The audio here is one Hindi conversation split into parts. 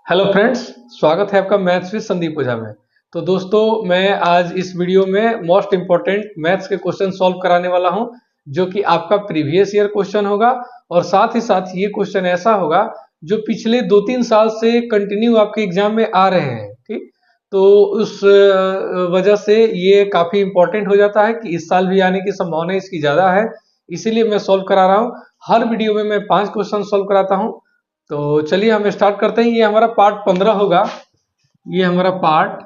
हेलो फ्रेंड्स, स्वागत है आपका मैथ्स विद संदीप ओझा में। तो दोस्तों, मैं आज इस वीडियो में मोस्ट इंपॉर्टेंट मैथ्स के क्वेश्चन सॉल्व कराने वाला हूं, जो कि आपका प्रीवियस ईयर क्वेश्चन होगा और साथ ही साथ ये क्वेश्चन ऐसा होगा जो पिछले 2-3 साल से कंटिन्यू आपके एग्जाम में आ रहे हैं। ठीक, तो उस वजह से ये काफी इंपॉर्टेंट हो जाता है कि इस साल भी आने की संभावना इसकी ज्यादा है, इसीलिए मैं सॉल्व करा रहा हूँ। हर वीडियो में मैं 5 क्वेश्चन सॉल्व कराता हूँ। तो चलिए हम स्टार्ट करते हैं। ये हमारा पार्ट 15 होगा। ये हमारा पार्ट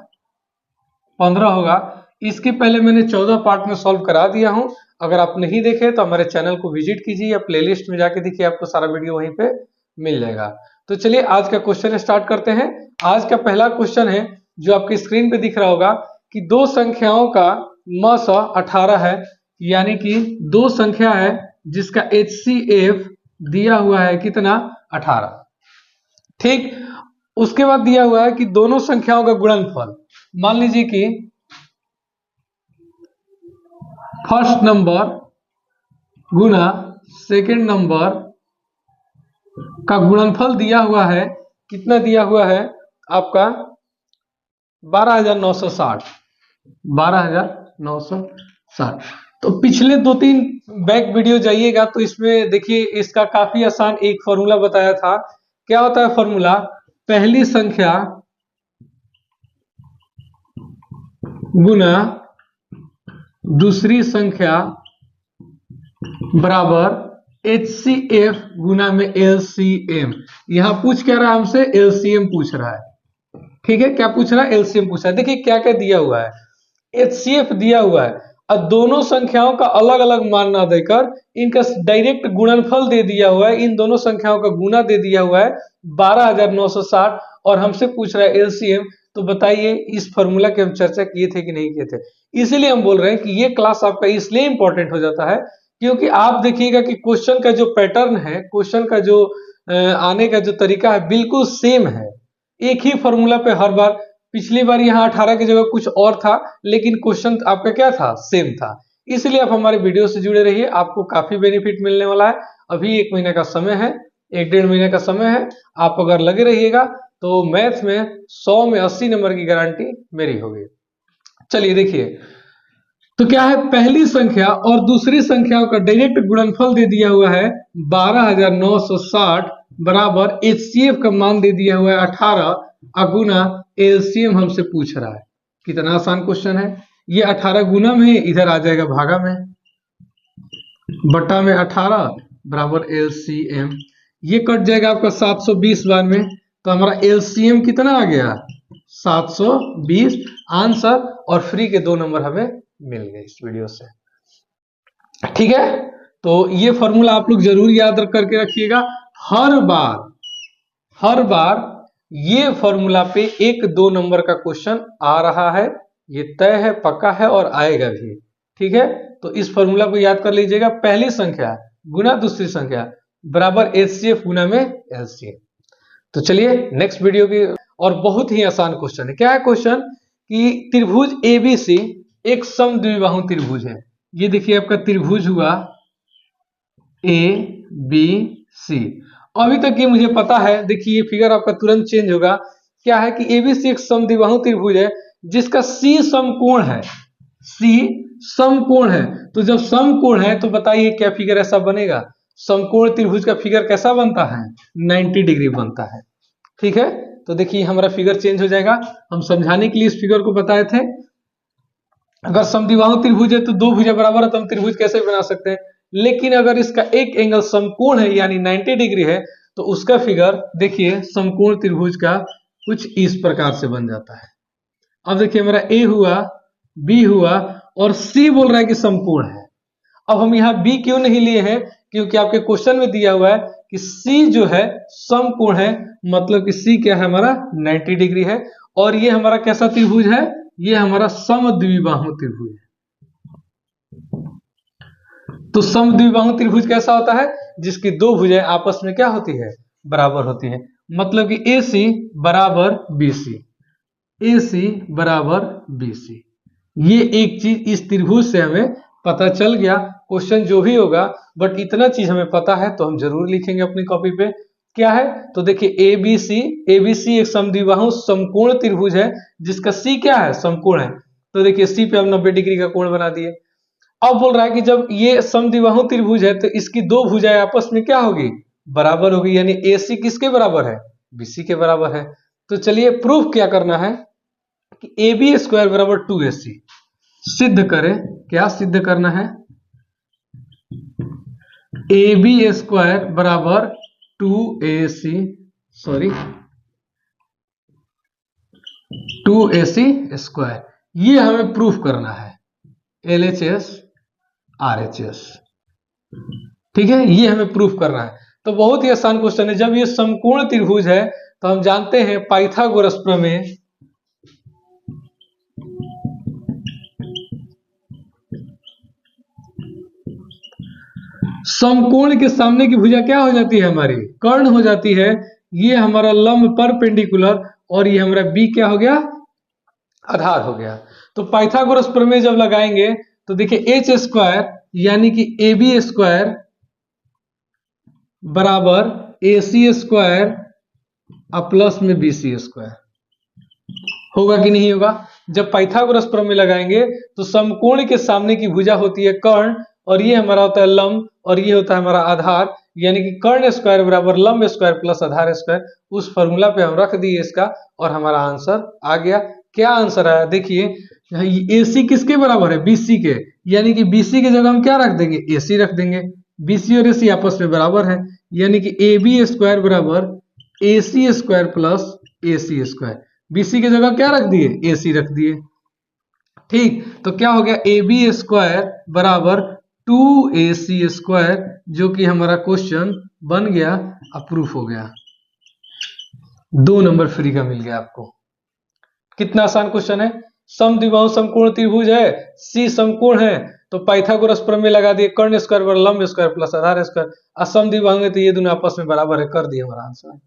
15 होगा। इसके पहले मैंने 14 पार्ट में सॉल्व करा दिया हूं। अगर आप नहीं देखे तो हमारे चैनल को विजिट कीजिए या प्लेलिस्ट में जाके देखिए, आपको सारा वीडियो वहीं पे मिल जाएगा। तो चलिए आज का क्वेश्चन स्टार्ट करते हैं। आज का पहला क्वेश्चन है जो आपकी स्क्रीन पे दिख रहा होगा कि दो संख्याओं का मस 18 है, यानी कि दो संख्या है जिसका HCF दिया हुआ है कितना, 18। ठीक, उसके बाद दिया हुआ है कि दोनों संख्याओं का गुणनफल, मान लीजिए कि फर्स्ट नंबर गुना सेकंड नंबर का गुणनफल दिया हुआ है। कितना दिया हुआ है आपका, 12,960। 12,960। तो पिछले 2-3 बैक वीडियो जाइएगा तो इसमें देखिए, इसका काफी आसान एक फॉर्मूला बताया था। क्या होता है फॉर्मूला, पहली संख्या गुना दूसरी संख्या बराबर HCF गुना में LCM। यहां पूछ क्या रहा है हमसे, LCM पूछ रहा है। ठीक है, क्या पूछ रहा है, LCM पूछ रहा है। देखिए क्या क्या दिया हुआ है, HCF दिया हुआ है और दोनों संख्याओं का अलग अलग मान ना देकर इनका डायरेक्ट गुणनफल दे दिया हुआ है। इन दोनों संख्याओं का गुना दे दिया हुआ है 12,960 और हमसे पूछ रहा है LCM। तो बताइए इस फॉर्मूला की हम चर्चा किए थे कि नहीं किए थे। इसीलिए हम बोल रहे हैं कि ये क्लास आपका इसलिए इंपॉर्टेंट हो जाता है क्योंकि आप देखिएगा कि क्वेश्चन का जो पैटर्न है, क्वेश्चन का जो आने का जो तरीका है बिल्कुल सेम है। एक ही फॉर्मूला पे हर बार, पिछली बार यहाँ 18 की जगह कुछ और था लेकिन क्वेश्चन आपका क्या था, सेम था। इसलिए आप हमारे वीडियो से जुड़े रहिए, आपको काफी बेनिफिट मिलने वाला है। अभी 1 महीने का समय है, 1-1.5 महीने का समय है। आप अगर लगे रहिएगा तो मैथ में 100 में 80 नंबर की गारंटी मेरी होगी। चलिए देखिए, तो क्या है, पहली संख्या और दूसरी संख्याओं का डायरेक्ट गुणनफल दे दिया हुआ है 12,960 बराबर HCF का मान दे दिया हुआ है 18 अगुना LCM हमसे पूछ रहा है। कितना आसान क्वेश्चन है। ये 18 गुना में इधर आ जाएगा भागा में, बटा में 18 बराबर LCM। ये कट जाएगा आपका 720 बार में, तो हमारा LCM कितना आ गया, 720 आंसर। और फ्री के 2 नंबर हमें मिल गए इस वीडियो से। ठीक है, तो ये फॉर्मूला आप लोग जरूर याद करके रखिएगा। हर बार ये फॉर्मूला पे 1-2 नंबर का क्वेश्चन आ रहा है, ये तय है, पक्का है और आएगा भी। ठीक है, तो इस फॉर्मूला को याद कर लीजिएगा, पहली संख्या गुना दूसरी संख्या बराबर HCF गुना में LCM। तो चलिए नेक्स्ट वीडियो की, और बहुत ही आसान क्वेश्चन है। क्या है क्वेश्चन कि त्रिभुज ABC एक समद्विबाहु त्रिभुज है। ये देखिए आपका त्रिभुज हुआ ABC। अभी तक ये मुझे पता है, देखिए ये फिगर आपका तुरंत चेंज होगा। क्या है कि ABC एक समद्विबाहु त्रिभुज है जिसका C समकोण है। C समकोण है, तो जब समकोण है तो बताइए क्या फिगर ऐसा बनेगा, समकोण त्रिभुज का फिगर कैसा बनता है, 90 डिग्री बनता है। ठीक है, तो देखिए हमारा फिगर चेंज हो जाएगा। हम समझाने के लिए इस फिगर को बताए थे। अगर समद्विबाहु त्रिभुज है तो दो भुजा बराबर है तो हम त्रिभुज कैसे बना सकते हैं, लेकिन अगर इसका एक एंगल समकोण है यानी 90 डिग्री है तो उसका फिगर देखिए समकोण त्रिभुज का कुछ इस प्रकार से बन जाता है। अब देखिए हमारा A हुआ, B हुआ और C बोल रहा है कि समकोण है। अब हम यहाँ B क्यों नहीं लिए हैं, क्योंकि आपके क्वेश्चन में दिया हुआ है कि C जो है समकोण है, मतलब कि C क्या है हमारा 90 डिग्री है। और ये हमारा कैसा त्रिभुज है, ये हमारा समद्विबाहु त्रिभुज है। तो समद्विबाहु त्रिभुज कैसा होता है, जिसकी दो भुजाएं आपस में क्या होती है, बराबर होती है। मतलब कि AC बराबर BC, AC बराबर BC। ये एक चीज इस त्रिभुज से हमें पता चल गया। क्वेश्चन जो भी होगा, बट इतना चीज हमें पता है तो हम जरूर लिखेंगे अपनी कॉपी पे क्या है, तो देखिए एबीसी एक समद्विबाहु समकोण त्रिभुज है जिसका सी क्या है, समकोण है। तो देखिए सी पे हम 90 डिग्री का कोण बना दिए। अब बोल रहा है कि जब ये समद्विबाहु त्रिभुज है तो इसकी दो भुजाएं आपस में क्या होगी, बराबर होगी, यानी एसी किसके बराबर है, बीसी के बराबर है। तो चलिए प्रूफ क्या करना है कि ए बी स्क्वायर बराबर 2ac सिद्ध करें। क्या सिद्ध करना है, ए बी स्क्वायर बराबर 2ac, सॉरी 2ac स्क्वायर, ये हमें प्रूफ करना है, LHS RHS, ठीक है, ये हमें प्रूफ करना है। तो बहुत ही आसान क्वेश्चन है। जब ये समकोण त्रिभुज है तो हम जानते हैं पाइथागोरस प्रमेय, समकोण के सामने की भुजा क्या हो जाती है, हमारी कर्ण हो जाती है। ये हमारा लंब परपेंडिकुलर और ये हमारा बी क्या हो गया, आधार हो गया। तो पाइथागोरस प्रमेय जब लगाएंगे तो देखिए एच स्क्वायर यानी कि ए बी स्क्वायर बराबर ए सी स्क्वायर प्लस में बी सी स्क्वायर होगा कि नहीं होगा। जब पाइथागोरस प्रमेय लगाएंगे तो समकोण के सामने की भुजा होती है कर्ण और ये हमारा होता है लंब और ये होता है हमारा आधार, यानी कि कर्ण स्क्वायर बराबर लंब स्क्वायर प्लस आधार स्क्वायर। उस फॉर्मूला पे हम रख दिए इसका और हमारा आंसर आ गया। क्या आंसर आया, देखिए एसी किसके बराबर है, बीसी के, यानी कि बीसी की जगह हम क्या रख देंगे, एसी रख देंगे। बीसी और एसी आपस में बराबर है, यानी कि ए बी स्क्वायर बराबर ए सी स्क्वायर प्लस ए सी स्क्वायर। बीसी की जगह क्या रख दिए, एसी रख दिए। ठीक, तो क्या हो गया, ए बी स्क्वायर बराबर 2ac स्क्वायर, जो कि हमारा क्वेश्चन बन गया, अप्रूव हो गया। 2 नंबर फ्री का मिल गया आपको। कितना आसान क्वेश्चन है। समद्विबाहु समकोण त्रिभुज है, सी समकोण है, तो पाइथागोरस प्रमेय लगा दिए, कर्ण स्क्वायर बराबर लंब स्क्वायर प्लस आधार स्क्वायर। असमद्विबाहु है तो ये दोनों आपस में बराबर है, कर दिया हमारा आंसर।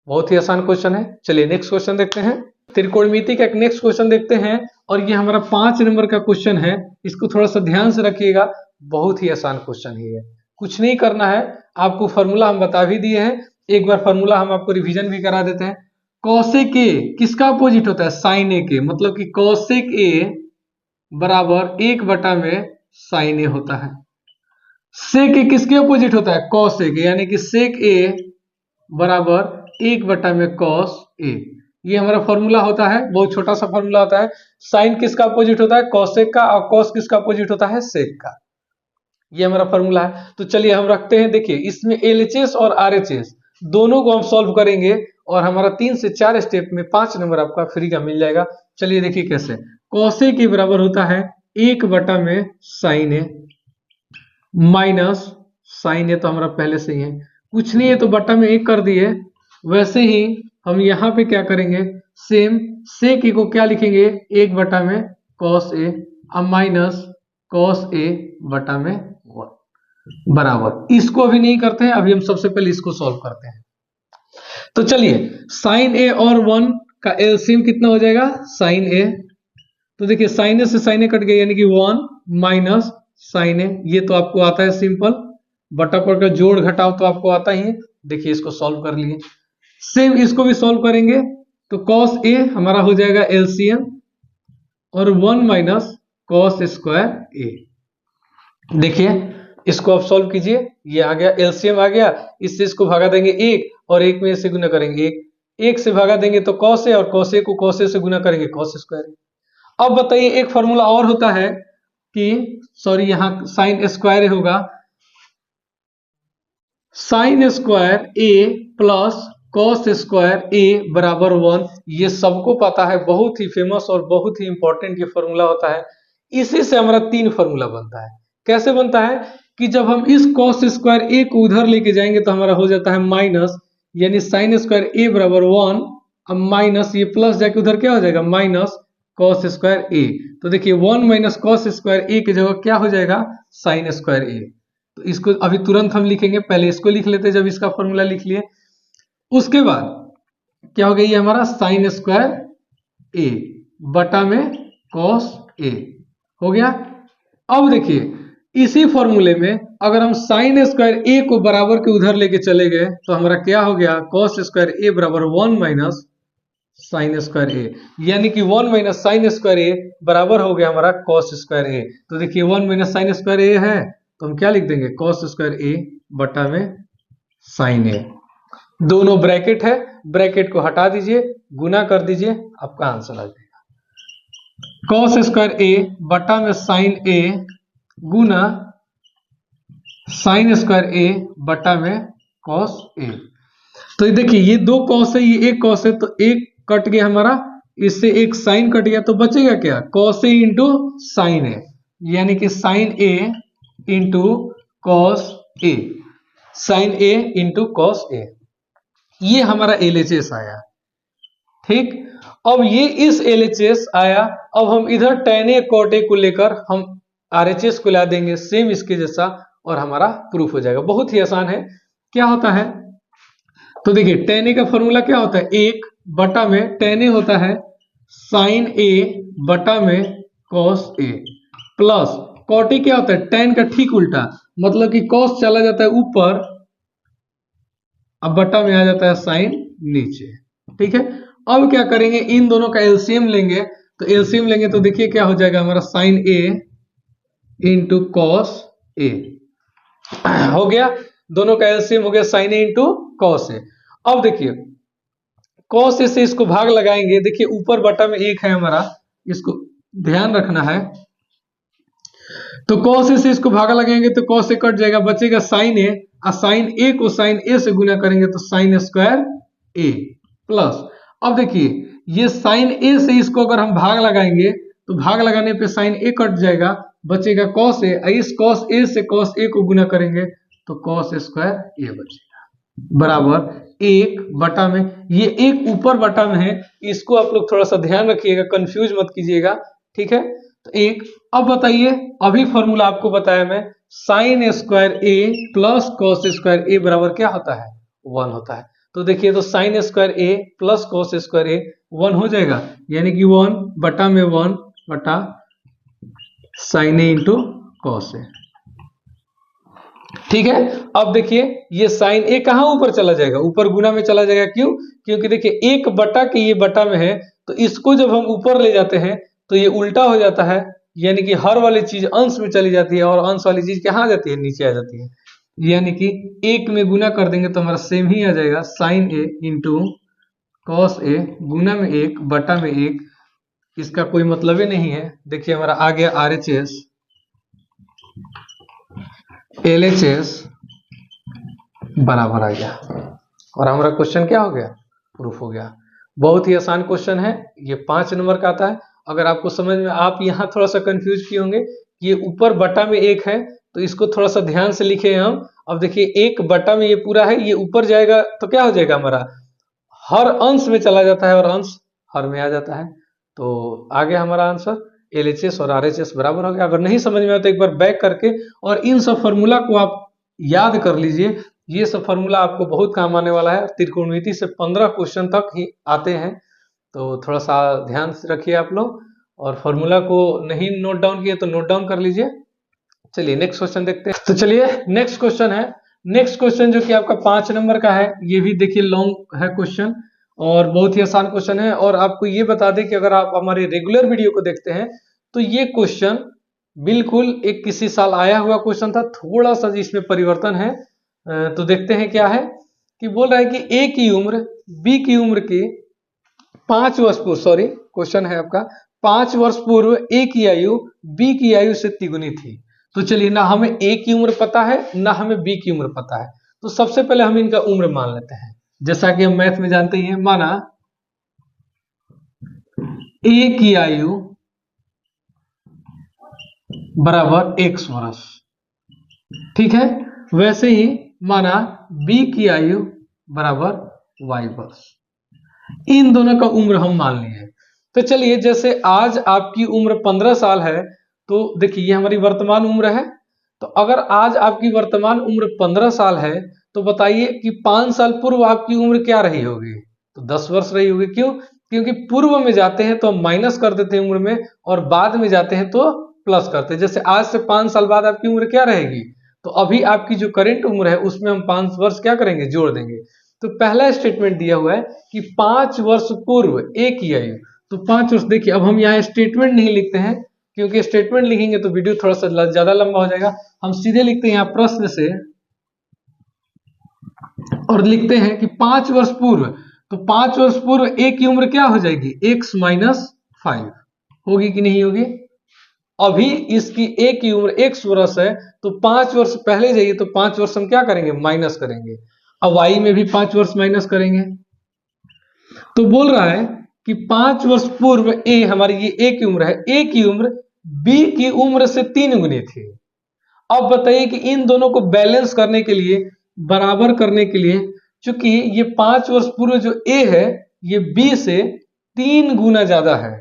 बहुत ही आसान क्वेश्चन है। चलिए नेक्स्ट क्वेश्चन देखते हैं। त्रिकोणमिति का एक नेक्स्ट क्वेश्चन देखते हैं और ये हमारा 5 नंबर का क्वेश्चन है। इसको थोड़ा सा ध्यान से रखिएगा, बहुत ही आसान क्वेश्चन है ये। कुछ नहीं करना है, आपको फॉर्मूला हम बता भी दिए हैं, एक बार फॉर्मूला हम आपको रिवीजन भी करा देते हैं। कॉसेक ए किसका अपोजिट होता है, साइन ए के, मतलब कि कॉसेक ए बराबर 1 में साइन ए होता है। सेक ए किसके अपोजिट होता है, कॉस ए के, यानी कि सेक ए बराबर 1 में कॉस ए। ये हमारा फॉर्मूला होता है, बहुत छोटा सा फॉर्मूला होता है। साइन किसका अपोजिट होता है, कॉसेक का, और कॉस किसका अपोजिट होता है, सेक का। ये हमारा फॉर्मूला है। तो चलिए हम रखते हैं, देखिए इसमें एलएचएस और आरएचएस दोनों को हम सॉल्व करेंगे और हमारा 3 से 4 स्टेप में 5 नंबर आपका फ्री का मिल जाएगा। चलिए देखिए कैसे। कॉसेक के बराबर होता है 1 में साइन ए माइनस साइन ए, तो हमारा पहले से ही है, कुछ नहीं है तो बटा में 1 कर दिए। वैसे ही हम यहाँ पे क्या करेंगे, सेम सेक ए को क्या लिखेंगे, 1 में कॉस ए अब माइनस कॉस ए बटा में 1 बराबर। इसको अभी नहीं करते हैं, अभी हम सबसे पहले इसको सॉल्व करते हैं। तो चलिए साइन ए और 1 का एलसीएम कितना हो जाएगा, साइन ए। तो देखिए साइन ए से साइन ए कट गया, यानी कि 1 माइनस साइन ए। ये तो आपको आता है सिंपल, बटा पर का जोड़ घटाव तो आपको आता ही है। देखिए इसको सॉल्व कर लिए, सेम इसको भी सॉल्व करेंगे तो कॉस ए हमारा हो जाएगा एलसीएम और 1 माइनस कॉस स्क्वायर ए। देखिए इसको आप सॉल्व कीजिए, ये आ गया एलसीएम आ गया, इससे इसको भागा देंगे 1 और 1 में से गुना करेंगे 1 से भागा देंगे तो कॉस ए, और कॉस ए को कॉस ए से गुना करेंगे कॉस स्क्वायर। अब बताइए एक फॉर्मूला और होता है कि सॉरी यहां साइन स्क्वायर होगा, साइन स्क्वायर ए प्लस कॉस स्क्वायर ए बराबर 1। ये सबको पता है, बहुत ही फेमस और बहुत ही इंपॉर्टेंट ये फॉर्मूला होता है। इसी से हमारा 3 फॉर्मूला बनता है। कैसे बनता है कि जब हम इस कॉस स्क्वायर ए को उधर लेके जाएंगे तो हमारा हो जाता है माइनस, यानी साइन स्क्वायर ए बराबर 1, अब माइनस ये प्लस जाके उधर क्या हो जाएगा, माइनस कॉस स्क्वायर ए। तो देखिए 1 माइनस कॉस स्क्वायर ए की जगह क्या हो जाएगा, साइन स्क्वायर ए। तो इसको अभी तुरंत हम लिखेंगे, पहले इसको लिख लेते हैं जब इसका फॉर्मूला लिख लिए। उसके बाद क्या हो गया, ये हमारा साइन स्क्वायर ए बटा में कॉस ए हो गया। अब देखिए इसी फॉर्मूले में अगर हम साइन स्क्वायर ए को बराबर के उधर लेके चले गए तो हमारा क्या हो गया, कॉस स्क्वायर ए बराबर 1 माइनस साइन स्क्वायर ए, यानी कि 1 माइनस साइन स्क्वायर ए बराबर हो गया हमारा कॉस स्क्वायर ए। तो देखिए 1 माइनस साइन स्क्वायर ए है तो हम क्या लिख देंगे, कॉस स्क्वायर ए बटा में साइन ए। दोनों ब्रैकेट है, ब्रैकेट को हटा दीजिए, गुना कर दीजिए, आपका आंसर आ जाएगा कॉस स्क्वायर ए बटा में साइन ए गुना साइन स्क्वायर ए बटा में कॉस ए। तो देखिए ये दो कॉस है, ये एक कॉस है, तो एक कट गया हमारा, इससे एक साइन कट गया, तो बचेगा क्या, कॉस ए इंटू साइन ए, यानी कि sign A into cos A, sign A into cos A. ये हमारा एलएचएस आया। ठीक, अब ये इस एलएचएस आया, अब हम इधर tan a cot a को लेकर हम आरएचएस को ला देंगे सेम इसके जैसा और हमारा प्रूफ हो जाएगा। बहुत ही आसान है। क्या होता है, तो देखिए tan a का फॉर्मूला क्या होता है, 1 बटा में tan a होता है साइन a बटा में cos a plus cot a क्या होता है, tan का ठीक उल्टा, मतलब कि cos चला जाता है ऊपर, अब बटा में आ जाता है साइन नीचे। ठीक है, अब क्या करेंगे, इन दोनों का एलसीएम लेंगे, तो एलसीएम लेंगे तो देखिए क्या हो जाएगा हमारा sign A into cos A हो गया, दोनों का एलसीएम हो गया sign A into cos A. अब देखिए कॉस ए से इसको भाग लगाएंगे, देखिए ऊपर बटा में 1 है हमारा, इसको ध्यान रखना है, तो कॉस ए से इसको भागा लगाएंगे तो कॉस ए कट जाएगा, बचेगा साइन ए, और साइन ए को साइन ए से गुना करेंगे तो साइन स्क्वायर ए प्लस, अब देखिए ये साइन ए से इसको अगर हम भाग लगाएंगे तो भाग लगाने पे साइन ए कट जाएगा, बचेगा कॉस ए, इस कॉस ए से कॉस ए को गुना करेंगे तो कॉस स्क्वायर ए बचेगा बराबर 1 बटा में, ये एक ऊपर बटा में है, इसको आप लोग थोड़ा सा ध्यान रखिएगा, कंफ्यूज मत कीजिएगा। ठीक है, तो 1। अब बताइए, अभी फॉर्मूला आपको बताया मैं, साइन स्क्वायर ए प्लस कॉस स्क्वायर ए बराबर क्या होता है, 1 होता है। तो देखिए तो साइन स्क्वायर ए प्लस कॉस स्क्वायर ए 1 हो जाएगा, यानी कि 1 बटा में 1 बटा sign A into cos A. ठीक है, अब देखिए ये साइन ए कहां ऊपर चला जाएगा, ऊपर गुना में चला जाएगा, क्यों, क्योंकि देखिए 1 बटा के ये बटा में है, तो इसको जब हम ऊपर ले जाते हैं तो ये उल्टा हो जाता है, यानी कि हर वाली चीज अंश में चली जाती है और अंश वाली चीज कहां आ जाती है, नीचे आ जाती है, यानी कि 1 में गुना कर देंगे तो हमारा सेम ही आ जाएगा, sign A into cos A गुना में 1 बटा में 1, इसका कोई मतलब ही नहीं है। देखिए हमारा आ गया आरएचएस, एलएचएस बराबर आ गया, और हमारा क्वेश्चन क्या हो गया, प्रूफ हो गया। बहुत ही आसान क्वेश्चन है, ये 5 नंबर का आता है। अगर आपको समझ में, आप यहाँ थोड़ा सा कंफ्यूज किए होंगे, ये ऊपर बटा में 1 है तो इसको थोड़ा सा ध्यान से लिखे हम। अब देखिए 1 बटा में ये पूरा है, ये ऊपर जाएगा तो क्या हो जाएगा हमारा, हर अंश में चला जाता है और अंश हर में आ जाता है। तो आ गया हमारा आंसर, एलएचएस और आरएचएस बराबर हो गया। अगर नहीं समझ में आया तो एक बार बैक करके और इन सब फॉर्मूला को आप याद कर लीजिए, ये सब फॉर्मूला आपको बहुत काम आने वाला है। त्रिकोणमिति से 15 क्वेश्चन तक ही आते हैं, तो थोड़ा सा ध्यान से रखिए आप लोग, और फॉर्मूला को नहीं नोट डाउन किए तो नोट डाउन कर लीजिए। चलिए नेक्स्ट क्वेश्चन देखते हैं। तो चलिए नेक्स्ट क्वेश्चन है, नेक्स्ट क्वेश्चन जो कि आपका 5 नंबर का है, ये भी देखिए लॉन्ग है क्वेश्चन और बहुत ही आसान क्वेश्चन है। और आपको ये बता दें कि अगर आप हमारे रेगुलर वीडियो को देखते हैं तो ये क्वेश्चन बिल्कुल एक किसी साल आया हुआ क्वेश्चन था, थोड़ा सा इसमें परिवर्तन है। तो देखते हैं क्या है, कि बोल रहा है कि ए की उम्र बी की उम्र की 5 वर्ष पूर्व, सॉरी क्वेश्चन है आपका, 5 वर्ष पूर्व ए की आयु बी की आयु से तिगुनी थी। तो चलिए, ना हमें ए की उम्र पता है ना हमें बी की उम्र पता है, तो सबसे पहले हम इनका उम्र मान लेते हैं, जैसा कि हम मैथ में जानते ही हैं। माना ए की आयु बराबर x वर्ष, ठीक है, वैसे ही माना बी की आयु बराबर y वर्ष, इन दोनों का उम्र हम मान लिए। तो चलिए, जैसे आज आपकी उम्र 15 साल है, तो देखिए ये हमारी वर्तमान उम्र है। तो अगर आज आपकी वर्तमान उम्र 15 साल है, तो बताइए कि 5 साल पूर्व आपकी उम्र क्या रही होगी, तो 10 वर्ष रही होगी। क्यों? क्योंकि पूर्व में जाते हैं तो हम माइनस कर देते हैं उम्र में, और बाद में जाते हैं तो प्लस करते हैं। जैसे आज से 5 साल बाद आपकी उम्र क्या रहेगी, तो अभी आपकी जो करंट उम्र है उसमें हम 5 वर्ष क्या करेंगे, जोड़ देंगे। तो पहला स्टेटमेंट दिया हुआ है कि 5 वर्ष पूर्व एक की आयु, तो 5 वर्ष। देखिए अब हम यहाँ स्टेटमेंट नहीं लिखते हैं, क्योंकि स्टेटमेंट लिखेंगे तो वीडियो थोड़ा सा ज्यादा लंबा हो जाएगा। हम सीधे लिखते हैं यहाँ प्रश्न से, और लिखते हैं कि 5 वर्ष पूर्व, तो 5 वर्ष पूर्व ए की उम्र क्या हो जाएगी, x-5 होगी कि नहीं होगी। अभी इसकी ए की उम्र x वर्ष है, तो 5 वर्ष पहले जाइए तो 5 वर्ष हम क्या करेंगे, माइनस करेंगे। अब y में भी 5 वर्ष माइनस करेंगे। तो बोल रहा है कि 5 वर्ष पूर्व ए, हमारी ये ए की उम्र है, ए की उम्र बी की उम्र से 3 गुनी थी। अब बताइए कि इन दोनों को बैलेंस करने के लिए, बराबर करने के लिए, चूंकि ये 5 वर्ष पूर्व जो ए है ये बी से 3 गुना ज्यादा है,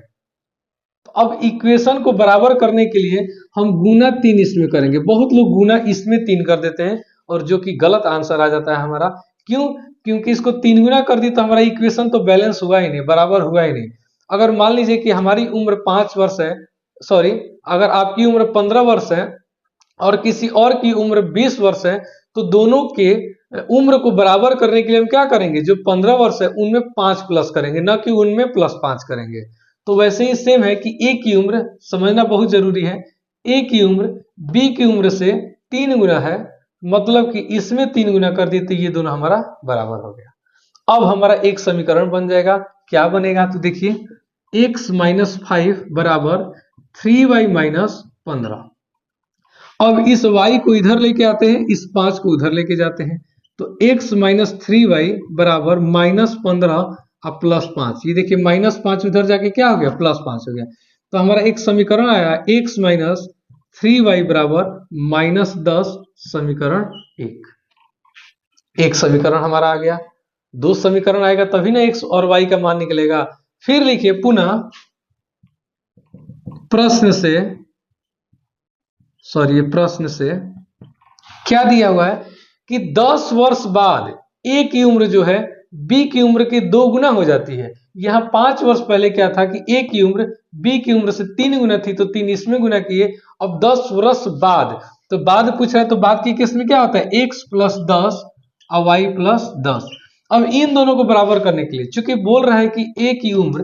तो अब इक्वेशन को बराबर करने के लिए हम गुना 3 इसमें करेंगे। बहुत लोग गुना इसमें 3 कर देते हैं, और जो कि गलत आंसर आ जाता है हमारा। क्यों, क्योंकि इसको 3 गुना कर दी तो हमारा इक्वेशन तो बैलेंस हुआ ही नहीं, बराबर हुआ ही नहीं। अगर मान लीजिए कि हमारी उम्र 5 वर्ष है, सॉरी, अगर आपकी उम्र 15 वर्ष है और किसी और की उम्र 20 वर्ष है, तो दोनों के उम्र को बराबर करने के लिए हम क्या करेंगे, जो 15 वर्ष है उनमें 5 प्लस करेंगे, ना कि उनमें +5 करेंगे। तो वैसे ही सेम है कि ए की उम्र, समझना बहुत जरूरी है, ए की उम्र बी की उम्र से 3 गुना है, मतलब कि इसमें 3 गुना कर दी तो ये दोनों हमारा बराबर हो गया। अब हमारा एक समीकरण बन जाएगा। क्या बनेगा, तो देखिए x-5 बराबर 3y - 15। अब इस y को इधर लेके आते हैं, इस 5 को उधर लेके जाते हैं, तो x-3y बराबर -15 और +5। ये देखिए -5 उधर जाके क्या हो गया, +5 हो गया। तो हमारा एक समीकरण आया x-3y बराबर -10, समीकरण 1। एक समीकरण हमारा आ गया। 2 समीकरण आएगा तभी ना x और y का मान निकलेगा। फिर लिखिए पुनः प्रश्न से क्या दिया हुआ है कि 10 वर्ष बाद ए की उम्र जो है बी की उम्र के 2 गुना हो जाती है। यहां 5 वर्ष पहले क्या था कि ए की उम्र बी की उम्र से 3 गुना थी, तो 3 इसमें गुना किए। अब 10 वर्ष बाद, तो बाद पूछ रहा है, तो बाद की केस में क्या होता है, x + 10 और y + 10। अब इन दोनों को बराबर करने के लिए, चूंकि बोल रहा है कि ए की उम्र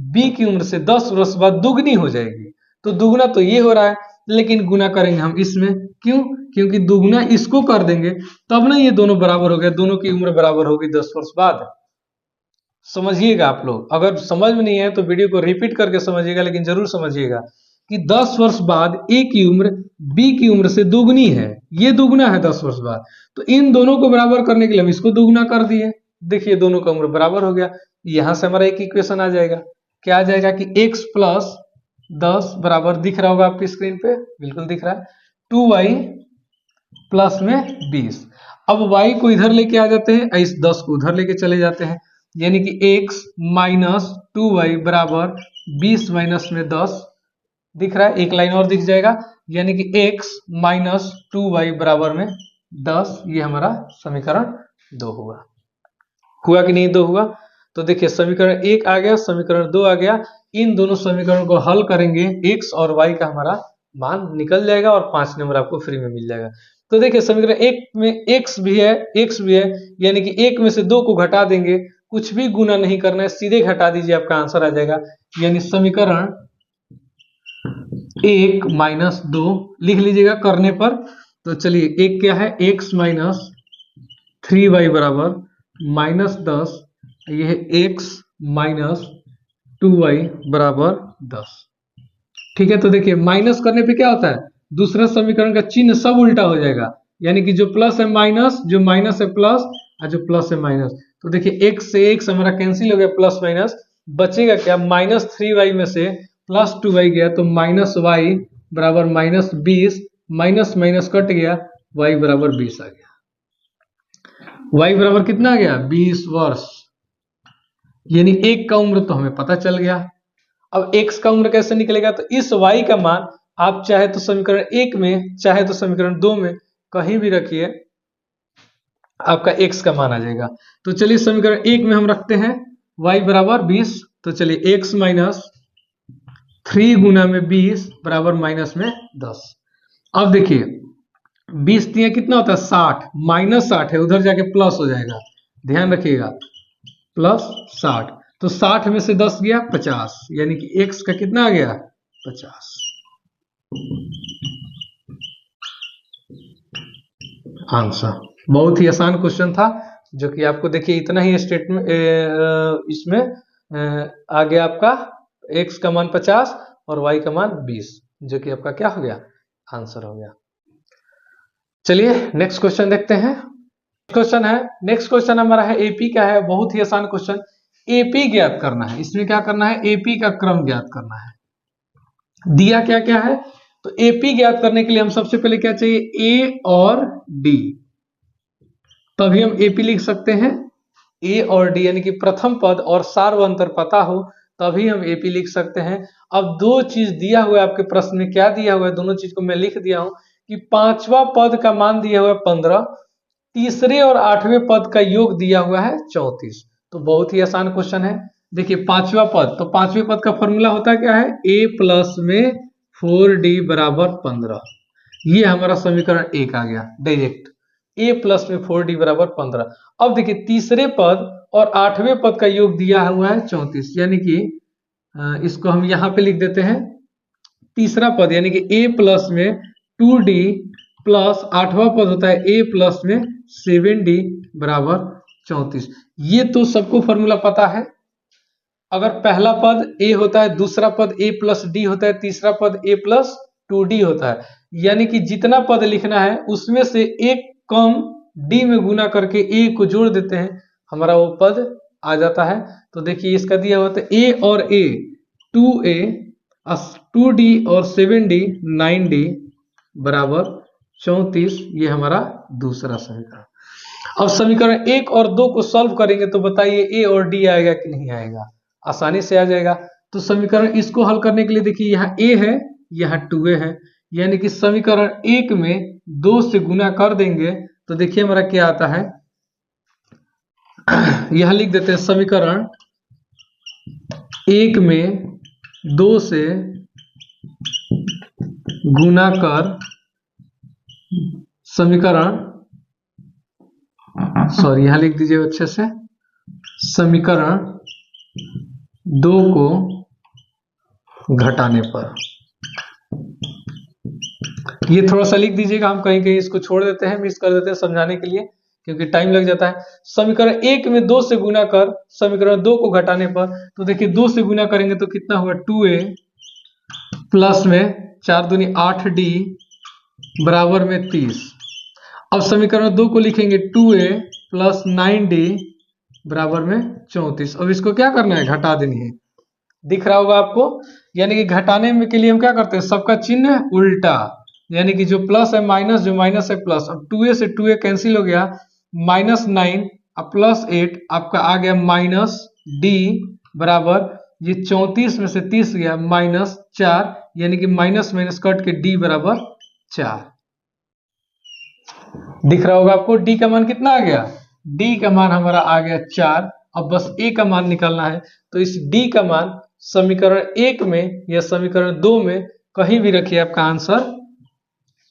बी की उम्र से 10 वर्ष बाद दुगनी हो जाएगी, तो दुगना तो ये हो रहा है, लेकिन गुना करेंगे हम इसमें। क्यों, क्योंकि दुगना इसको कर देंगे तब ना ये दोनों बराबर हो गए, दोनों की उम्र बराबर होगी 10 वर्ष बाद। समझिएगा आप लोग, अगर समझ में नहीं है तो वीडियो को रिपीट करके समझिएगा, लेकिन जरूर समझिएगा कि 10 वर्ष बाद ए की उम्र बी की उम्र से दुगनी है, ये दुगना है 10 वर्ष बाद, तो इन दोनों को बराबर करने के लिए हम इसको दुगना कर दिए। देखिए दोनों का उम्र बराबर हो गया। यहां से हमारा एक इक्वेशन आ जाएगा। क्या आ जाएगा कि x + 10 बराबर, दिख रहा होगा आपकी स्क्रीन पे, बिल्कुल दिख रहा है, 2y प्लस में 20। अब y को इधर लेके आ जाते हैं, इस 10 को उधर लेके चले जाते हैं, यानी कि x - 2y बराबर 20 माइनस में 10, दिख रहा है, एक लाइन और दिख जाएगा, यानी कि x - 2y बराबर में 10। ये हमारा समीकरण 2 हुआ। हुआ कि नहीं 2 हुआ। तो देखिए समीकरण 1 आ गया, समीकरण 2 आ गया। इन दोनों समीकरणों को हल करेंगे, x और y का हमारा मान निकल जाएगा और 5 नंबर आपको फ्री में मिल जाएगा। तो देखिए समीकरण 1 में x भी है, यानी कि 1 में से 2 को घटा देंगे, कुछ भी गुना नहीं करना है, सीधे घटा दीजिए, आपका आंसर आ जाएगा। यानी समीकरण 1 - 2 लिख लीजिएगा करने पर। तो चलिए एक क्या है, x - 3y बराबर -10, ये है x - 2y बराबर 10। ठीक है, तो देखिए माइनस करने पे क्या होता है, दूसरा समीकरण का चिन्ह सब उल्टा हो जाएगा, यानी कि जो प्लस है माइनस, जो माइनस है प्लस, और जो प्लस है माइनस। तो देखिए x से x हमारा कैंसिल हो गया, प्लस माइनस बचेगा क्या, -3y में से +2y गया, तो -y बराबर -20, माइनस माइनस कट गया, y बराबर 20 आ गया। y बराबर कितना आ गया, 20 वर्ष। यानी एक का उम्र तो हमें पता चल गया। अब x का उम्र कैसे निकलेगा, तो इस y का मान आप चाहे तो समीकरण 1 में, चाहे तो समीकरण 2 में, कहीं भी रखिए, आपका x का मान आ जाएगा। तो चलिए समीकरण 1 में हम रखते हैं y बराबर 20। तो चलिए x - 3 गुना में 20 बराबर माइनस में 10। अब देखिए 20 दिया कितना होता है 60, -60 है, उधर जाके प्लस हो जाएगा, ध्यान रखिएगा, +60। तो 60 में से 10 गया 50, यानी कि x का कितना आ गया 50। आंसर बहुत ही आसान क्वेश्चन था, जो कि आपको देखिए इतना ही स्टेटमेंट इसमें आ गया आपका x का मान 50 और y का मान 20, जो कि आपका क्या हो गया आंसर हो गया। चलिए नेक्स्ट क्वेश्चन देखते हैं। नेक्स्ट क्वेश्चन हमारा है एपी का है, बहुत ही आसान क्वेश्चन। एपी ज्ञात करना है, इसमें क्या करना है एपी का क्रम ज्ञात करना है। दिया क्या क्या है, तो एपी ज्ञात करने के लिए हम सबसे पहले क्या चाहिए ए और डी, तभी हम एपी लिख सकते हैं। ए और डी यानी कि प्रथम पद और सार्वअंतर पता हो तभी हम एपी लिख सकते हैं। अब दो चीज दिया हुआ है आपके प्रश्न में, क्या दिया हुआ है दोनों चीज को मैं लिख दिया हूं कि पांचवा पद का मान दिया हुआ है 15, तीसरे और आठवें पद का योग दिया हुआ है 34। तो बहुत ही आसान क्वेश्चन है। देखिए पांचवा पद, तो पांचवें पद का फॉर्मूला होता क्या है a प्लस में 4d बराबर 15, ये हमारा समीकरण 1 आ गया डायरेक्ट, a प्लस में 4d बराबर 15। अब देखिए तीसरे पद और आठवें पद का योग दिया हुआ है 34, यानी कि इसको हम यहां पे लिख देते हैं। तीसरा पद यानी कि a प्लस में 2d प्लस आठवां पद होता है a प्लस में 7d बराबर 34। ये तो सबको फॉर्मूला पता है। अगर पहला पद a होता है, दूसरा पद a प्लस डी होता है, तीसरा पद a प्लस 2d होता है, यानी कि जितना पद लिखना है उसमें से एक कम d में गुना करके a को जोड़ देते हैं, हमारा वो पद आ जाता है। तो देखिए इसका दिया हुआ था a और a 2a 2d और 7d 9d बराबर 34, ये हमारा दूसरा समीकरण। अब समीकरण 1 और 2 को सॉल्व करेंगे तो बताइए a और d आएगा कि नहीं आएगा, आसानी से आ जाएगा। तो समीकरण इसको हल करने के लिए देखिए यहाँ a है यहाँ 2a है, यानी कि समीकरण 1 में 2 से गुना कर देंगे तो देखिए हमारा क्या आता है, यहां लिख देते हैं समीकरण 1 में 2 से गुना कर समीकरण, सॉरी यहां लिख दीजिए अच्छे से, समीकरण 2 को घटाने पर, ये थोड़ा सा लिख दीजिएगा, हम कहीं कहीं इसको छोड़ देते हैं, मिस कर देते हैं समझाने के लिए क्योंकि टाइम लग जाता है। समीकरण 1 में 2 से गुना कर समीकरण 2 को घटाने पर, तो देखिए 2 से गुना करेंगे तो कितना हुआ 2a प्लस में 4 दूनी 8d बराबर में 30। अब समीकरण 2 को लिखेंगे 2a प्लस 9d बराबर में 34। अब इसको क्या करना है घटा देनी है, दिख रहा होगा आपको, यानी कि घटाने में के लिए हम क्या करते हैं सबका चिन्ह उल्टा, यानी कि जो प्लस है माइनस, जो माइनस है प्लस। अब 2a से 2a कैंसिल हो गया, -9 अब +8 आपका आ गया -d बराबर, ये 34 में से 30 गया -4, यानी कि माइनस माइनस कट के d बराबर 4। दिख रहा होगा आपको d का मान कितना आ गया, d का मान हमारा आ गया 4। अब बस a का मान निकालना है, तो इस d का मान समीकरण 1 में या समीकरण 2 में कहीं भी रखिए आपका आंसर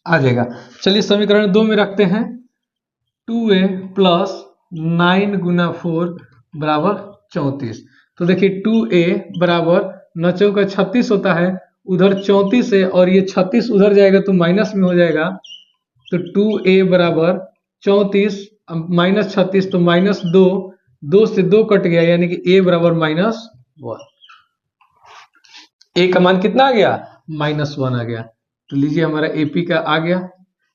आ जाएगा। चलिए समीकरण 2 में रखते हैं 2a प्लस 9 गुना 4 बराबर 34। तो देखिए 2a बराबर 9 चौका 36 होता है, उधर 34 है और ये 36 उधर जाएगा तो माइनस में हो जाएगा, तो 2a बराबर 34 -36 तो -2, 2 से 2 कट गया, यानी कि a बराबर -1। a का मान कितना आ गया -1 आ गया। तो लीजिए हमारा AP का आ गया।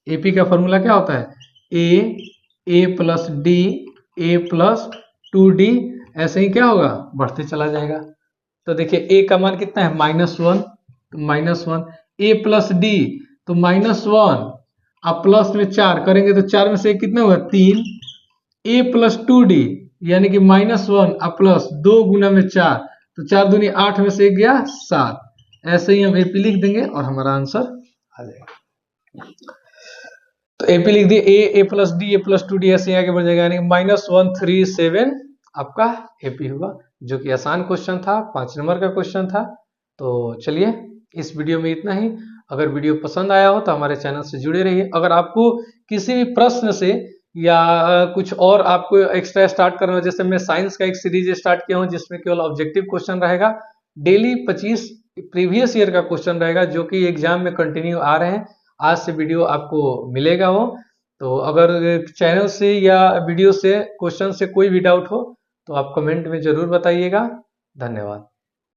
AP का फॉर्मूला क्या होता है a plus d a plus 2d, ऐसे ही क्या होगा बढ़ते चला जाएगा। तो देखिए a का मान कितना है -1, तो -1, a प्लस d तो -1, आप प्लस में 4 करेंगे तो 4 में से कितना हुआ 3, a प्लस 2d यानी कि -1 अब प्लस 2 गुना में 4, तो 4 दूनी 8 में से 1 गया 7। ऐसे ही हम AP लिख देंगे और हमारा आंसर आ जाएगा। तो AP लिख दिए a plus d a plus 2d, ऐसे ही आगे बढ़ जाएगा, यानी -137 आपका AP हुआ, जो कि आसान क्वेश्चन था, 5 नंबर का क्वेश्चन था। तो चलिए इस वीडियो में इतना ही। अगर वीडियो पसंद आया हो तो हमारे चैनल से जुड़े रहिए। अगर आपको किसी भी प्रश्न से या कुछ और आपको एक्स्ट्रा स्टार्ट करना हो, जैसे मैं साइंस का एक सीरीज स्टार्ट किया हूँ जिसमें केवल ऑब्जेक्टिव क्वेश्चन रहेगा, डेली 25 प्रीवियस ईयर का क्वेश्चन रहेगा जो कि एग्जाम में कंटिन्यू आ रहे हैं। आज से वीडियो आपको मिलेगा वो। तो अगर चैनल से या वीडियो से क्वेश्चन से कोई भी डाउट हो तो आप कमेंट में जरूर बताइएगा। धन्यवाद।